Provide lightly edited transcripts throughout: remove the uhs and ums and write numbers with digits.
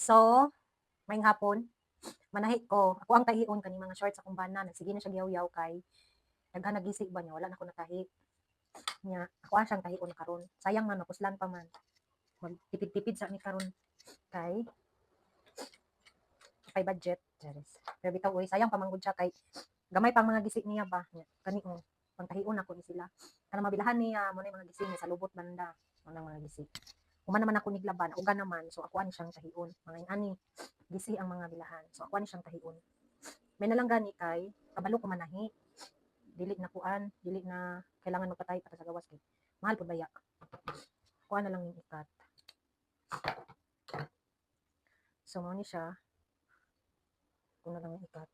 So, maayong hapon, manahi ko, ako ang tahion kani mga shorts akong bana, nagsige na siya giyaw-yaw kay daghan nagisi ba niya, wala na ko natahi. Nya, ako ang siyang tahion karon. Sayang man mapuslan pa man. Magtipid-tipid sa ni karon kay kay budget. Charis. Pero bitaw oy, sayang pa manggod siya kay gamay pang mga gisi niya ba. Nya, kani oh, pangtahion ako ni sila. Kanang mabilahan niya mo na mga gisi ni sa lubot banda, mo mga gisi. Human naman ako niglaban, uga naman, so ako ani siyang tahion. Mga ani, gisi ang mga bilahan. So ako ani siyang tahion. May nalang gani kay kabalo ko manahi. Dili na kuan, dili na kailangan magpatay para sa gawas kay mahal pud baya. Kuan na lang yung ikat. So mo ni siya, kuno na lang yung ikat.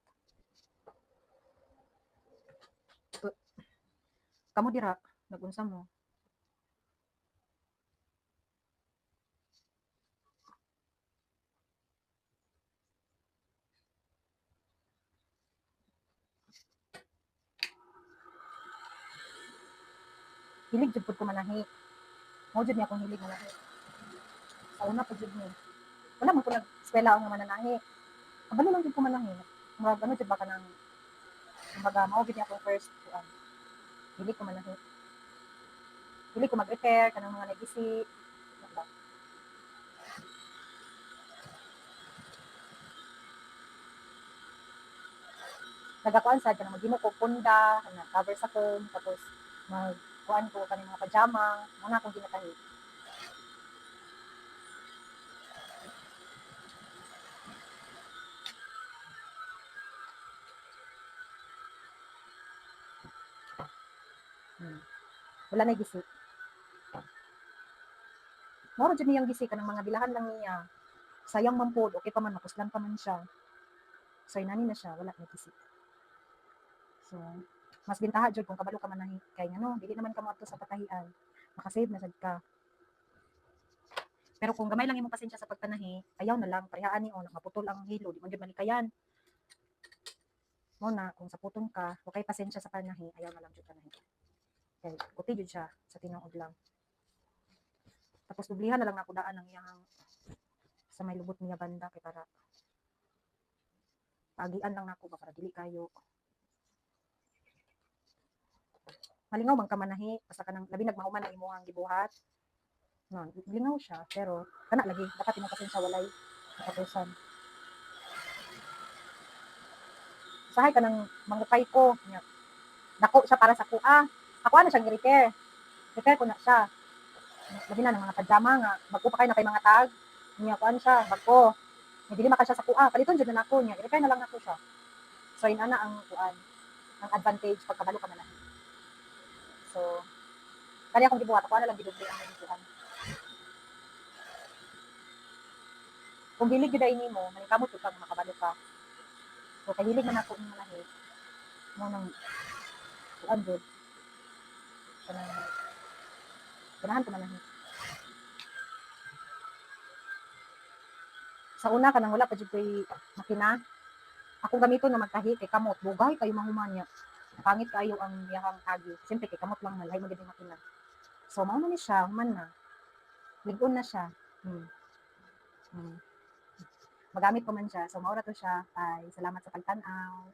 Kamo dira, nagunsa mo. Hilig jud pud ko manahi. Mo jud ni akong hilig manahi. Sa una pud jud ni. Wala man ko nag-eskwela nga mananahi. Kabalo lang jud ko manahi. Murag ano jud ba kanang kumbaga mao gid akong first kuan. Hilig ko manahi. Hilig ko mag-repair kanang mga nagisi. Nagakuan sad kanang maghimo ko punda, kanang cover sa ko, tapos magkuan ko kanang mga pajama, mo na akong ginatahi. Wala na gisi. Moro jud niyang gisi kanang mga bilahan lang niya. Sayang man pod, okay pa man mapuslan pa man siya. So inani na siya, wala na gisi. So mas bintaha jud kung kabalo ka manahi kay ngano, dili naman ka moadto sa patahian. Makasave na sad ka. Pero kung gamay lang imong pasensya sa pagtanahi, ayaw na lang parehaan ni o maputol ang hilo, di man gyud manikayan. Mo na kung sa puton ka, wa kay pasensya sa panahi, ayaw na lang jud panahi. Kay kuti jud siya sa tinuod lang. Tapos dublihan na lang ako daan ang iyang sa may lubot niya banda kay para paagian lang nako ba para dili kayo malingaw man ka manahi basta kanang labi nagmahuman ang imong gibuhat no lingaw siya pero kana lagi dapat imong pasensya walay katapusan sahay kanang mangupay ko nya dako siya para sa kuha ako ano siyang repair ko na siya labi na ng mga pajama nga bagko pa kay na kay mga tag nya kuan siya bagko nya dili maka siya sa kuha paliton jud na nako nya repair na lang nako siya so inana ang kuan ang advantage pagkabalo ka manahi so kani akong gibuhat ako na lang gidubli ang gibuhat kung dili gyud ay nimo maningkamot jud kag makabalo ka so kahilig man ako ng lahi mo nang kuan jud kanang ganahan ko manahi sa una kanang wala pa jud koy makina akong gamiton na magtahi kay kamot bugay kayo mahuman niya pangit kayo ang iyang agi siyempre kay kamot lang man lahi magid makina so mao na ni siya human na lig-on na siya hmm. Hmm. Magamit ko man siya so mao ra to siya ay salamat sa pagtan-aw